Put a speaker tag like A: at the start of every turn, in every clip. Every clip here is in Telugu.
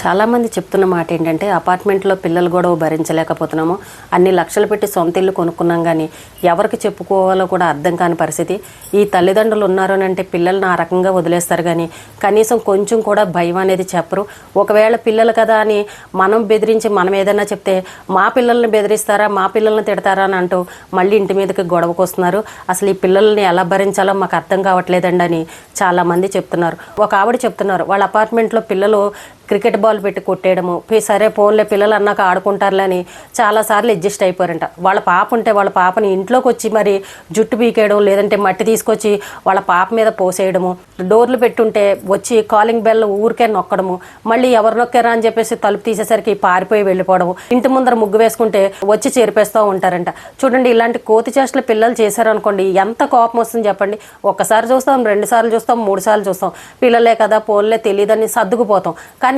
A: చాలామంది చెప్తున్న మాట ఏంటంటే అపార్ట్మెంట్లో పిల్లలు గొడవ భరించలేకపోతున్నాము, అన్ని లక్షలు పెట్టి సొంత ఇల్లు కొనుక్కున్నాం కానీ ఎవరికి చెప్పుకోవాలో కూడా అర్థం కాని పరిస్థితి. ఈ తల్లిదండ్రులు ఉన్నారు అని అంటే పిల్లల్ని ఆ రకంగా వదిలేస్తారు కానీ కనీసం కొంచెం కూడా భయం అనేది చెప్పరు. ఒకవేళ పిల్లలు కదా అని మనం బెదిరించి మనం ఏదైనా చెప్తే మా పిల్లల్ని బెదిరిస్తారా, మా పిల్లల్ని తిడతారా అని అంటూ మళ్ళీ ఇంటి మీదకి గొడవకు వస్తున్నారు. అసలు ఈ పిల్లల్ని ఎలా భరించాలో మాకు అర్థం కావట్లేదండి అని చాలామంది చెప్తున్నారు. ఒక ఆవిడ చెప్తున్నారు, వాళ్ళ అపార్ట్మెంట్లో పిల్లలు క్రికెట్ బాల్ పెట్టి కొట్టేయడము, సరే ఫోన్లే పిల్లలు అన్నాక ఆడుకుంటారులే అని చాలాసార్లు అడ్జస్ట్ అయిపోయారంట. వాళ్ళ పాప ఉంటే వాళ్ళ పాపని ఇంట్లోకి వచ్చి మరి జుట్టు పీకేయడం, లేదంటే మట్టి తీసుకొచ్చి వాళ్ళ పాప మీద పోసేయడము, డోర్లు పెట్టుంటే వచ్చి కాలింగ్ బెల్ ఊరికే నొక్కడము, మళ్ళీ ఎవరు నొక్కారా అని చెప్పేసి తలుపు తీసేసరికి పారిపోయి వెళ్ళిపోవడము, ఇంటి ముందర ముగ్గు వేసుకుంటే వచ్చి చేరిపేస్తూ ఉంటారంట. చూడండి, ఇలాంటి కోతి చేష్టలు పిల్లలు చేశారనుకోండి ఎంత కోపం వస్తుంది చెప్పండి. ఒక్కసారి చూస్తాం, 2 సార్లు చూస్తాం, 3 సార్లు చూస్తాం, పిల్లలే కదా పోన్లే తెలియదని సర్దుకుపోతాం. కానీ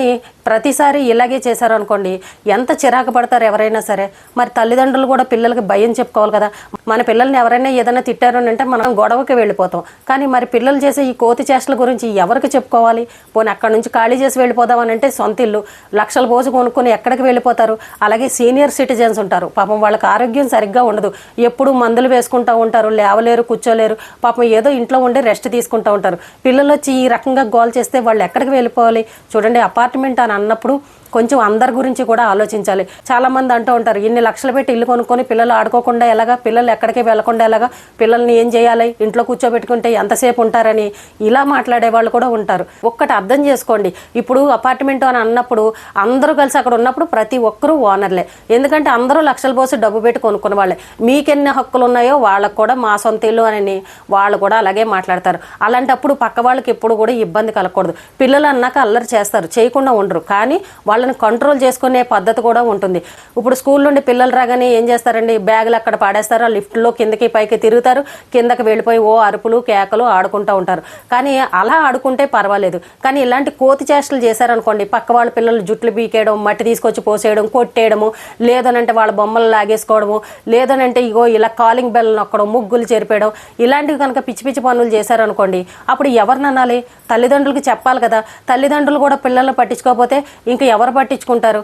A: ప్రతిసారి ఇలాగే చేశారనుకోండి ఎంత చిరాకు పడతారు ఎవరైనా సరే. మరి తల్లిదండ్రులు కూడా పిల్లలకి భయం చెప్పుకోవాలి కదా. మన పిల్లల్ని ఎవరైనా ఏదైనా తిట్టారు అంటే మనం గొడవకి వెళ్ళిపోతాం. కానీ మరి పిల్లలు చేసే ఈ కోతి చేష్టల గురించి ఎవరికి చెప్పుకోవాలి? పోనీ అక్కడ నుంచి ఖాళీ చేసి వెళ్ళిపోదామని అంటే సొంత ఇల్లు లక్షలు పోసి కొనుక్కొని ఎక్కడికి వెళ్ళిపోతారు? అలాగే సీనియర్ సిటిజన్స్ ఉంటారు, పాపం వాళ్ళకి ఆరోగ్యం సరిగ్గా ఉండదు, ఎప్పుడు మందులు వేసుకుంటూ ఉంటారు, లేవలేరు, కూర్చోలేరు, పాపం ఏదో ఇంట్లో ఉండి రెస్ట్ తీసుకుంటూ ఉంటారు. పిల్లలు వచ్చి ఈ రకంగా గోల్ చేస్తే వాళ్ళు ఎక్కడికి వెళ్ళిపోవాలి? చూడండి, అపార్ట్మెంట్ అని అన్నప్పుడు కొంచెం అందరి గురించి కూడా ఆలోచించాలి. చాలామంది అంటూ ఉంటారు, ఇన్ని లక్షలు పెట్టి ఇల్లు కొనుక్కొని పిల్లలు ఆడుకోకుండా ఎలాగా, పిల్లలు ఎక్కడికి వెళ్లకుండా ఎలాగా, పిల్లల్ని ఏం చేయాలి, ఇంట్లో కూర్చోబెట్టుకుంటే ఎంతసేపు ఉంటారని ఇలా మాట్లాడే వాళ్ళు కూడా ఉంటారు. ఒక్కటి అర్థం చేసుకోండి, ఇప్పుడు అపార్ట్మెంట్ అని అన్నప్పుడు అందరూ కలిసి అక్కడ ఉన్నప్పుడు ప్రతి ఒక్కరూ ఓనర్లే. ఎందుకంటే అందరూ లక్షలు పోసి డబ్బు పెట్టి కొనుక్కున్న వాళ్ళే. మీకెన్ని హక్కులు ఉన్నాయో వాళ్ళకు కూడా మా సొంత ఇల్లు అని వాళ్ళు కూడా అలాగే మాట్లాడతారు. అలాంటప్పుడు పక్క వాళ్ళకి ఎప్పుడు కూడా ఇబ్బంది కలగకూడదు. పిల్లలు అన్నాక అల్లరి చేస్తారు, చేయకుండా ఉండరు, కానీ వాళ్ళని కంట్రోల్ చేసుకునే పద్ధతి కూడా ఉంటుంది. ఇప్పుడు స్కూల్ నుండి పిల్లలు రాగానే ఏం చేస్తారండి, బ్యాగులు అక్కడ పాడేస్తారు, లిఫ్ట్లో కిందకి పైకి తిరుగుతారు, కిందకి వెళ్ళిపోయి ఓ అరుపులు కేకలు ఆడుకుంటూ ఉంటారు. కానీ అలా ఆడుకుంటే పర్వాలేదు. కానీ ఇలాంటి కోతి చేష్టలు చేశారనుకోండి, పక్క వాళ్ళ పిల్లలు జుట్లు బీకేయడం, మట్టి తీసుకొచ్చి పోసేయడం, కొట్టేయడము, లేదనంటే వాళ్ళ బొమ్మలు లాగేసుకోవడము, లేదనంటే ఇగో ఇలా కాలింగ్ బెల్ నొక్కడం, ముగ్గులు చెరిపేయడం, ఇలాంటివి కనుక పిచ్చి పిచ్చి పనులు చేశారనుకోండి అప్పుడు ఎవరిని అనాలి? తల్లిదండ్రులకి చెప్పాలి కదా. తల్లిదండ్రులు కూడా పిల్లల్ని పట్టించుకోకపోతే ఇంకా ఎవరు పట్టించుకుంటారు?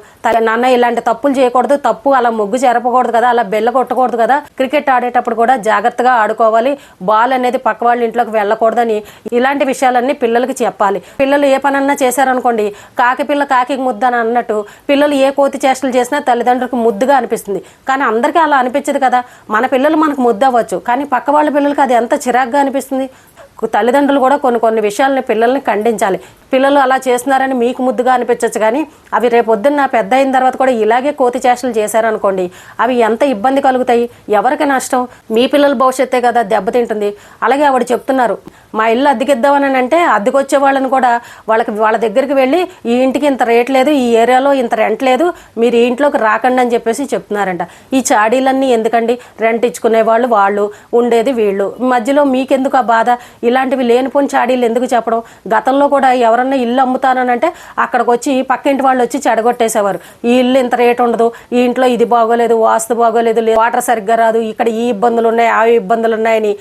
A: నాన్న ఇలాంటి తప్పులు చేయకూడదు, తప్పు అలా ముగ్గు చెరపకూడదు కదా, అలా బెల్ల కొట్టకూడదు కదా, క్రికెట్ ఆడేటప్పుడు కూడా జాగ్రత్తగా ఆడుకోవాలి, బాల్ అనేది పక్క వాళ్ళ ఇంట్లోకి వెళ్ళకూడదని ఇలాంటి విషయాలన్నీ పిల్లలకి చెప్పాలి. పిల్లలు ఏ పనన్నా చేశారనుకోండి, కాకి పిల్ల కాకి ముద్దు అని అన్నట్టు పిల్లలు ఏ కోతి చేష్టలు చేసినా తల్లిదండ్రులకు ముద్దుగా అనిపిస్తుంది. కానీ అందరికీ అలా అనిపించదు కదా. మన పిల్లలు మనకు ముద్దు అవ్వచ్చు, కానీ పక్క వాళ్ళ పిల్లలకి అది ఎంత చిరాగ్గా అనిపిస్తుంది. తల్లిదండ్రులు కూడా కొన్ని విషయాలని పిల్లల్ని ఖండించాలి. పిల్లలు అలా చేస్తున్నారని మీకు ముద్దుగా అనిపించవచ్చు, కానీ అవి రేపొద్దున్న పెద్ద అయిన తర్వాత కూడా ఇలాగే కోతి చేష్టలు చేశారనుకోండి అవి ఎంత ఇబ్బంది కలుగుతాయి, ఎవరికి నష్టం? మీ పిల్లల భవిష్యత్తే కదా దెబ్బతింటుంది. అలాగే ఆవిడ చెప్తున్నారు, మా ఇల్లు అద్దెకిద్దామని అంటే అద్దెకొచ్చే వాళ్ళని కూడా వాళ్ళ దగ్గరికి వెళ్ళి ఈ ఇంటికి ఇంత రేట్ లేదు, ఈ ఏరియాలో ఇంత రెంట్ లేదు, మీరు ఈ ఇంట్లోకి రాకండి అని చెప్పేసి చెప్తున్నారంట. ఈ చాడీలన్నీ ఎందుకండి? రెంట్ ఇచ్చుకునే వాళ్ళు ఉండేది వీళ్ళు, మధ్యలో మీకెందుకు ఆ బాధ? ఇలాంటివి లేనిపోని చాడీలు ఎందుకు చెప్పడం? గతంలో కూడా ఎవరన్నా ఇల్లు అమ్ముతానంటే అక్కడికి వచ్చి పక్కింటి వాళ్ళు వచ్చి చెడగొట్టేసేవారు. ఈ ఇల్లు ఇంత రేట్ ఉండదు, ఈ ఇంట్లో ఇది బాగోలేదు, వాస్తు బాగోలేదు, వాటర్ సరిగ్గా రాదు, ఇక్కడ ఈ ఇబ్బందులు ఉన్నాయి, ఆ ఇబ్బందులు ఉన్నాయని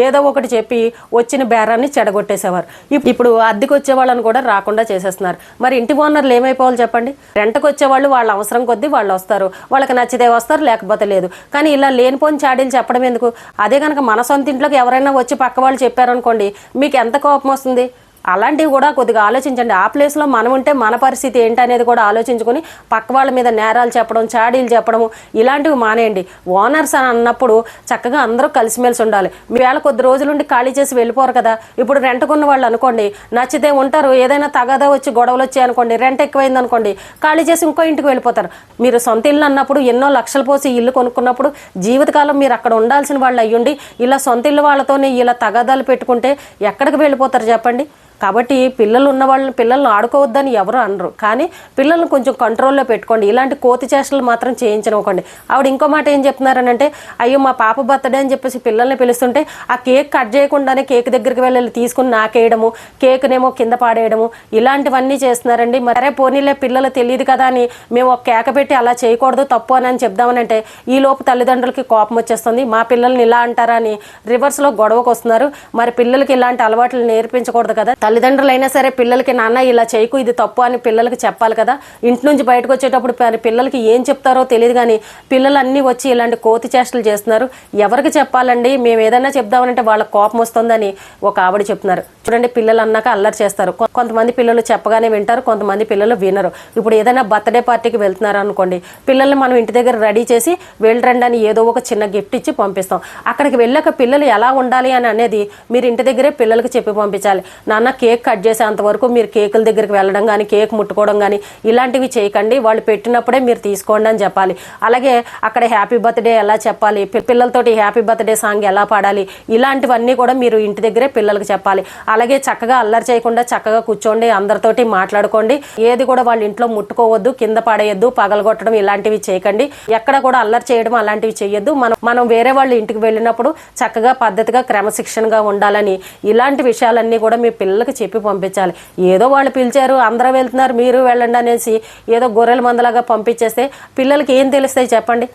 A: ఏదో ఒకటి చెప్పి వచ్చిన బేరాన్ని చెడగొట్టేసేవారు. ఇప్పుడు అద్దెకి వచ్చే వాళ్ళని కూడా రాకుండా చేసేస్తున్నారు. మరి ఇంటి ఓనర్లు ఏమైపోవాలి చెప్పండి? రెంట్కి వచ్చేవాళ్ళు వాళ్ళ అవసరం కొద్దీ వాళ్ళు వస్తారు, వాళ్ళకి నచ్చితే వస్తారు, లేకపోతే లేదు. కానీ ఇలా లేనిపోని చాడీలు చెప్పడం ఎందుకు? అదే కనుక మన సొంత ఇంట్లోకి ఎవరైనా వచ్చి పక్క వాళ్ళు చెప్పారనుకోండి మీకు ఎంత కోపం వస్తుంది? అలాంటివి కూడా కొద్దిగా ఆలోచించండి. ఆ ప్లేస్లో మనం ఉంటే మన పరిస్థితి ఏంటనేది కూడా ఆలోచించుకొని పక్క వాళ్ళ మీద నేరాలు చెప్పడం, చాడీలు చెప్పడము ఇలాంటివి మానేయండి. ఓనర్స్ అని అన్నప్పుడు చక్కగా అందరూ కలిసిమెలిసి ఉండాలి. మీ వేళ కొద్ది రోజులుండి ఖాళీ చేసి వెళ్ళిపోరు కదా. ఇప్పుడు రెంట్కున్న వాళ్ళు అనుకోండి నచ్చితే ఉంటారు, ఏదైనా తగాదా వచ్చి గొడవలు వచ్చాయి అనుకోండి, రెంట్ ఎక్కువైంది అనుకోండి, ఖాళీ చేసి ఇంకో ఇంటికి వెళ్ళిపోతారు. మీరు సొంత ఇల్లు అన్నప్పుడు ఎన్నో లక్షలు పోసి ఇల్లు కొనుక్కున్నప్పుడు జీవితకాలం మీరు అక్కడ ఉండాల్సిన వాళ్ళు అయ్యుండి ఇలా సొంత ఇల్లు వాళ్ళతోనే ఇలా తగాదాలు పెట్టుకుంటే ఎక్కడికి వెళ్ళిపోతారు చెప్పండి? కాబట్టి పిల్లలు ఉన్న వాళ్ళని పిల్లల్ని ఆడుకోవద్దని ఎవరు అనరు, కానీ పిల్లల్ని కొంచెం కంట్రోల్లో పెట్టుకోండి. ఇలాంటి కోతి చేష్టలు మాత్రం చేయించనివ్వకండి. ఆవిడ ఇంకో మాట ఏం చెప్తున్నారనంటే, అయ్యో మా పాప బర్త్డే అని చెప్పేసి పిల్లల్ని పిలుస్తుంటే ఆ కేక్ కట్ చేయకుండానే కేక్ దగ్గరికి వెళ్ళి తీసుకుని నాకేయడము, కేక్నేమో కింద పాడేయడము, ఇలాంటివన్నీ చేస్తున్నారండి. మరే పోనీలే పిల్లలు తెలియదు కదా అని మేము ఒక కేక పెట్టి అలా చేయకూడదు తప్పు అని చెప్దామనంటే ఈ లోపు తల్లిదండ్రులకి కోపం వచ్చేస్తుంది. మా పిల్లల్ని ఇలా అంటారా అని రివర్స్లో గొడవకు వస్తున్నారు. మరి పిల్లలకి ఇలాంటి అలవాట్లు నేర్పించకూడదు కదా. తల్లిదండ్రులైనా సరే పిల్లలకి నాన్న ఇలా చేయకు ఇది తప్పు అని పిల్లలకి చెప్పాలి కదా. ఇంటి నుంచి బయటకు వచ్చేటప్పుడు పిల్లలకి ఏం చెప్తారో తెలియదు, కానీ పిల్లలు అన్నీ వచ్చి ఇలాంటి కోతి చేష్టలు చేస్తున్నారు. ఎవరికి చెప్పాలండి? మేము ఏదైనా చెప్దామనంటే వాళ్ళకి కోపం వస్తుందని ఒక ఆవిడ చెప్తున్నారు. చూడండి, పిల్లలు అన్నాక అల్లరి చేస్తారు. కొంతమంది పిల్లలు చెప్పగానే వింటారు, కొంతమంది పిల్లలు వినరు. ఇప్పుడు ఏదైనా బర్త్డే పార్టీకి వెళ్తున్నారు అనుకోండి, పిల్లల్ని మనం ఇంటి దగ్గర రెడీ చేసి వెళ్ళరండి అని ఏదో ఒక చిన్న గిఫ్ట్ ఇచ్చి పంపిస్తాం. అక్కడికి వెళ్ళాక పిల్లలు ఎలా ఉండాలి అని అనేది మీరు ఇంటి దగ్గరే పిల్లలకి చెప్పి పంపించాలి. నాన్న కేక్ కట్ చేసేంత వరకు మీరు కేకుల దగ్గరికి వెళ్ళడం కానీ, కేక్ ముట్టుకోవడం కానీ ఇలాంటివి చేయకండి, వాళ్ళు పెట్టినప్పుడే మీరు తీసుకోండి అని చెప్పాలి. అలాగే అక్కడ హ్యాపీ బర్త్డే ఎలా చెప్పాలి, పిల్లలతోటి హ్యాపీ బర్త్డే సాంగ్ ఎలా పాడాలి, ఇలాంటివన్నీ కూడా మీరు ఇంటి దగ్గరే పిల్లలకి చెప్పాలి. అలాగే చక్కగా అల్లరి చేయకుండా చక్కగా కూర్చోండి, అందరితోటి మాట్లాడుకోండి. ఏది కూడా వాళ్ళ ఇంట్లో ముట్టుకోవద్దు, కింద పడేయద్దు, పగలగొట్టడం ఇలాంటివి చేయకండి. ఎక్కడ కూడా అల్లరి చేయడం అలాంటివి చేయొద్దు. మనం వేరే వాళ్ళ ఇంటికి వెళ్ళినప్పుడు చక్కగా పద్ధతిగా క్రమశిక్షణగా ఉండాలని ఇలాంటి విషయాలన్నీ కూడా మీ పిల్లలకి చెప్పి పంపించాలి. ఏదో వాళ్ళు పిలిచారు, అందరూ వెళ్తున్నారు, మీరు వెళ్ళండి అనేసి ఏదో గొర్రెల మందలాగా పంపించేస్తే పిల్లలకి ఏం తెలుస్తాయి చెప్పండి?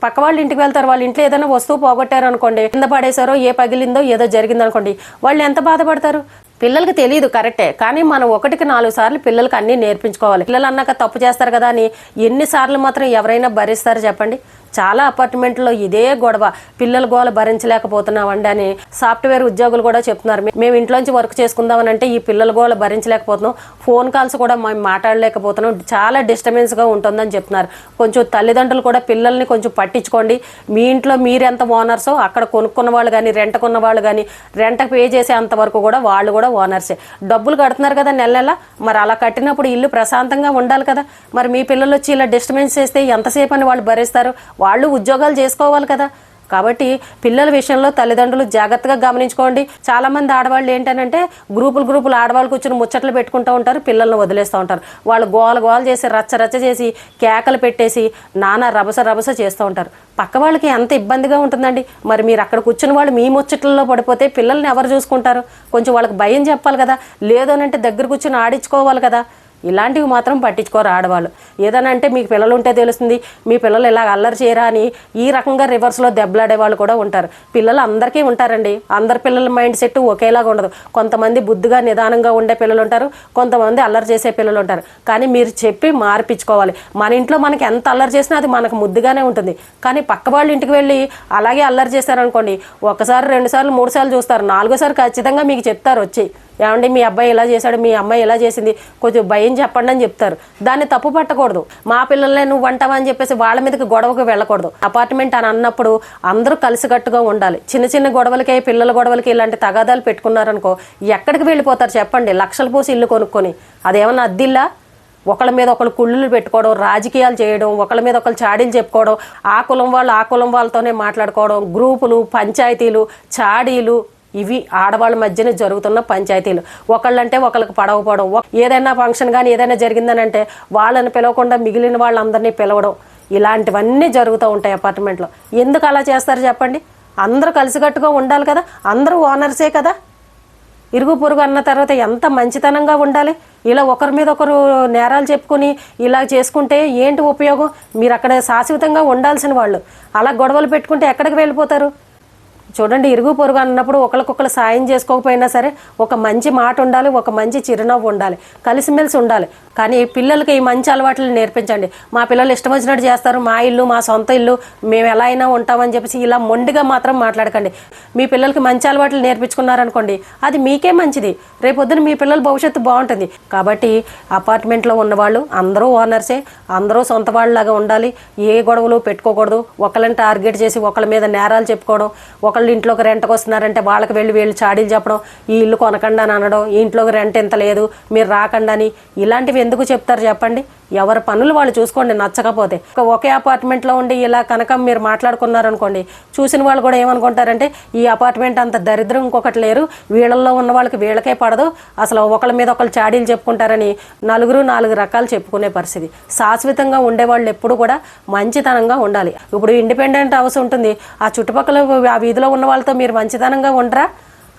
A: పక్క వాళ్ళ ఇంటికి వెళ్తారు, వాళ్ళ ఇంట్లో ఏదైనా వస్తువు పోగొట్టారు అనుకోండి, కింద పడేశారో ఏ పగిలిందో ఏదో జరిగిందనుకోండి, వాళ్ళు ఎంత బాధపడతారు? పిల్లలకి తెలియదు, కరెక్టే, కానీ మనం 1కి 4 సార్లు పిల్లలకి అన్నీ నేర్పించుకోవాలి. పిల్లలు అన్నాక తప్పు చేస్తారు కదా అని ఎన్నిసార్లు మాత్రం ఎవరైనా భరిస్తారు చెప్పండి? చాలా అపార్ట్మెంట్లో ఇదే గొడవ, పిల్లల గోల భరించలేకపోతున్నామండి అని సాఫ్ట్వేర్ ఉద్యోగులు కూడా చెప్తున్నారు. మేము ఇంట్లోంచి వర్క్ చేసుకుందామని అంటే ఈ పిల్లల గోల భరించలేకపోతున్నాం, ఫోన్ కాల్స్ కూడా మేము మాట్లాడలేకపోతున్నాం, చాలా డిస్టర్బెన్స్గా ఉంటుందని చెప్తున్నారు. కొంచెం తల్లిదండ్రులు కూడా పిల్లల్ని కొంచెం పట్టించుకోండి. మీ ఇంట్లో మీరెంత ఓనర్సో అక్కడ కొనుక్కున్న వాళ్ళు కానీ, రెంట్కున్న వాళ్ళు కానీ, రెంట్ పే చేసే అంతవరకు కూడా వాళ్ళు కూడా ఓనర్సే. డబ్బులు కడుతున్నారు కదా నెల నెల, మరి అలా కట్టినప్పుడు ఇల్లు ప్రశాంతంగా ఉండాలి కదా. మరి మీ పిల్లలు వచ్చి ఇలా డిస్టర్బెన్స్ చేస్తే ఎంతసేపు అని వాళ్ళు భరిస్తారు? వాళ్ళు ఉద్యోగాలు చేసుకోవాలి కదా. కాబట్టి పిల్లల విషయంలో తల్లిదండ్రులు జాగ్రత్తగా గమనించుకోండి. చాలామంది ఆడవాళ్ళు ఏంటనంటే గ్రూపులు ఆడవాళ్ళు కూర్చొని ముచ్చట్లు పెట్టుకుంటూ ఉంటారు, పిల్లల్ని వదిలేస్తూ ఉంటారు. వాళ్ళు గోల చేసి రచ్చ చేసి కేకలు పెట్టేసి నానా రభస చేస్తూ ఉంటారు. పక్క వాళ్ళకి ఎంత ఇబ్బందిగా ఉంటుందండి. మరి మీరు అక్కడ కూర్చుని వాళ్ళు మీ ముచ్చట్లలో పడిపోతే పిల్లల్ని ఎవరు చూసుకుంటారు? కొంచెం వాళ్ళకి భయం చెప్పాలి కదా, లేదనంటే దగ్గర కూర్చొని ఆడించుకోవాలి కదా. ఇలాంటివి మాత్రం పట్టించుకోరు ఆడవాళ్ళు. ఏదైనా అంటే మీకు పిల్లలు ఉంటే తెలుస్తుంది, మీ పిల్లలు ఇలా అల్లరి చేయరా అని ఈ రకంగా రివర్స్లో దెబ్బలాడే వాళ్ళు కూడా ఉంటారు. పిల్లలు అందరికీ ఉంటారండి, అందరి పిల్లల మైండ్ సెట్ ఒకేలాగా ఉండదు. కొంతమంది బుద్ధిగా నిదానంగా ఉండే పిల్లలు ఉంటారు, కొంతమంది అల్లరి చేసే పిల్లలు ఉంటారు. కానీ మీరు చెప్పి మార్పించుకోవాలి. మన ఇంట్లో మనకి ఎంత అల్లరి చేసినా అది మనకు ముద్దుగానే ఉంటుంది. కానీ పక్క వాళ్ళ ఇంటికి వెళ్ళి అలాగే అల్లరి చేశారనుకోండి, 1 సారి 2 సార్లు 3 సార్లు చూస్తారు, 4వ సారి ఖచ్చితంగా మీకు చెప్తారు వచ్చి, ఏమండి మీ అబ్బాయి ఇలా చేశాడు, మీ అమ్మాయి ఇలా చేసింది, కొంచెం భయం చెప్పండి అని చెప్తారు. దాన్ని తప్పు పట్టకూడదు. మా పిల్లలే నువ్వు వంటావా అని చెప్పేసి వాళ్ళ మీదకి గొడవకు వెళ్ళకూడదు. అపార్ట్మెంట్ అని అన్నప్పుడు అందరూ కలిసికట్టుగా ఉండాలి. చిన్న గొడవలకే, పిల్లల గొడవలకి ఇలాంటి తగాదాలు పెట్టుకున్నారనుకో ఎక్కడికి వెళ్ళిపోతారు చెప్పండి? లక్షలు పోసి ఇల్లు కొనుక్కొని, అదేమన్నా అద్దిల్లా? ఒకళ్ళ మీద ఒకళ్ళు కుళ్ళులు పెట్టుకోవడం, రాజకీయాలు చేయడం, ఒకళ్ళ మీద ఒకళ్ళు చాడీలు చెప్పుకోవడం, ఆ కులం వాళ్ళతోనే మాట్లాడుకోవడం, గ్రూపులు, పంచాయతీలు, చాడీలు, ఇవి ఆడవాళ్ళ మధ్యన జరుగుతున్న పంచాయతీలు. ఒకళ్ళంటే ఒకళ్ళకి పడవపోవడం, ఏదైనా ఫంక్షన్ కానీ ఏదైనా జరిగిందనంటే వాళ్ళని పిలవకుండా మిగిలిన వాళ్ళందరినీ పిలవడం, ఇలాంటివన్నీ జరుగుతూ ఉంటాయి అపార్ట్మెంట్లో. ఎందుకు అలా చేస్తారు చెప్పండి? అందరూ కలిసికట్టుగా ఉండాలి కదా, అందరూ ఓనర్సే కదా. ఇరుగు పొరుగు అన్న తర్వాత ఎంత మంచితనంగా ఉండాలి. ఇలా ఒకరి మీద ఒకరు నేరాలు చెప్పుకొని ఇలా చేసుకుంటే ఏంటి ఉపయోగం? మీరు అక్కడ శాశ్వతంగా ఉండాల్సిన వాళ్ళు అలా గొడవలు పెట్టుకుంటే ఎక్కడికి వెళ్ళిపోతారు? చూడండి, ఇరుగు పొరుగు అన్నప్పుడు ఒకరికొకరు సాయం చేసుకోకపోయినా సరే ఒక మంచి మాట ఉండాలి, ఒక మంచి చిరునవ్వు ఉండాలి, కలిసిమెలిసి ఉండాలి. కానీ పిల్లలకి ఈ మంచి అలవాట్లు నేర్పించండి. మా పిల్లలు ఇష్టం వచ్చినట్టు చేస్తారు, మా ఇల్లు మా సొంత ఇల్లు, మేము ఎలా అయినా ఉంటామని చెప్పేసి ఇలా మొండిగా మాత్రం మాట్లాడకండి. మీ పిల్లలకి మంచి అలవాట్లు నేర్పించుకున్నారనుకోండి, అది మీకే మంచిది. రేపొద్దున మీ పిల్లల భవిష్యత్తు బాగుంటుంది. కాబట్టి అపార్ట్మెంట్లో ఉన్నవాళ్ళు అందరూ ఓనర్సే, అందరూ సొంత వాళ్ళలాగా ఉండాలి. ఏ గొడవలు పెట్టుకోకూడదు. ఒకళ్ళని టార్గెట్ చేసి ఒకళ్ళ మీద నేరాలు చెప్పుకోవడం, ఒకళ్ళు ఇంట్లోకి రెంట్కి వస్తున్నారంటే వాళ్ళకి వీళ్ళు చాడీలు చెప్పడం, ఈ ఇల్లు కొనకండి అని అనడం, ఈ ఇంట్లోకి రెంట్ ఎంత లేదు మీరు రాకండి అని, ఇలాంటివి ఎందుకు చెప్తారు చెప్పండి? ఎవరి పనులు వాళ్ళు చూసుకోండి. నచ్చకపోతే ఒకే అపార్ట్మెంట్లో ఉండి ఇలా కనుక మీరు మాట్లాడుకున్నారనుకోండి, చూసిన వాళ్ళు కూడా ఏమనుకుంటారంటే ఈ అపార్ట్మెంట్ అంత దరిద్రం ఇంకొకటి లేరు, వీళ్ళల్లో ఉన్న వాళ్ళకి వీళ్ళకే పడదు, అసలు ఒకళ్ళ మీద ఒకళ్ళు చాడీలు చెప్పుకుంటారని నలుగురు 4 రకాలు చెప్పుకునే పరిస్థితి. శాశ్వతంగా ఉండేవాళ్ళు ఎప్పుడు కూడా మంచితనంగా ఉండాలి. ఇప్పుడు ఇండిపెండెంట్ హౌస్ ఉంటుంది, ఆ చుట్టుపక్కల ఆ వీధిలో ఉన్న వాళ్ళతో మీరు మంచితనంగా ఉండరా?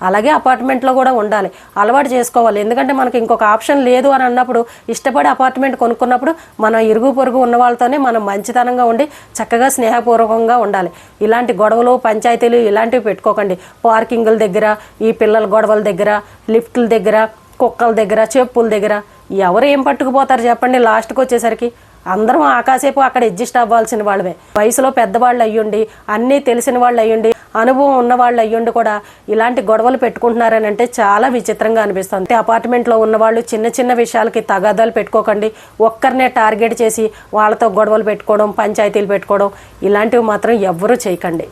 A: అలాగే అపార్ట్మెంట్లో కూడా ఉండాలి, అలవాటు చేసుకోవాలి. ఎందుకంటే మనకి ఇంకొక ఆప్షన్ లేదు అని అన్నప్పుడు, ఇష్టపడి అపార్ట్మెంట్ కొనుక్కున్నప్పుడు మన ఇరుగు పొరుగు ఉన్న వాళ్ళతోనే మనం మంచితనంగా ఉండి చక్కగా స్నేహపూర్వకంగా ఉండాలి. ఇలాంటి గొడవలు పంచాయతీలు ఇలాంటివి పెట్టుకోకండి. పార్కింగుల దగ్గర, ఈ పిల్లల గొడవల దగ్గర, లిఫ్టుల దగ్గర, కుక్కల దగ్గర చెప్పుల దగ్గర ఎవరు ఏం పట్టుకుపోతారు చెప్పండి? లాస్ట్కి వచ్చేసరికి అందరం ఆకాసేపు అక్కడ అడ్జస్ట్ అవ్వాల్సిన వాళ్ళమే. వయసులో పెద్దవాళ్ళు అయ్యుండి, అన్నీ తెలిసిన వాళ్ళు అయ్యుండి, అనుభవం ఉన్న వాళ్ళు అయ్యుండి కూడా ఇలాంటి గొడవలు పెట్టుకుంటున్నారని అంటే చాలా విచిత్రంగా అనిపిస్తుంది. అపార్ట్మెంట్లో ఉన్నవాళ్ళు చిన్న చిన్న విషయాలకి తగాదాలు పెట్టుకోకండి. ఒక్కరినే టార్గెట్ చేసి వాళ్ళతో గొడవలు పెట్టుకోవడం, పంచాయతీలు పెట్టుకోవడం ఇలాంటివి మాత్రం ఎవ్వరూ చేయకండి.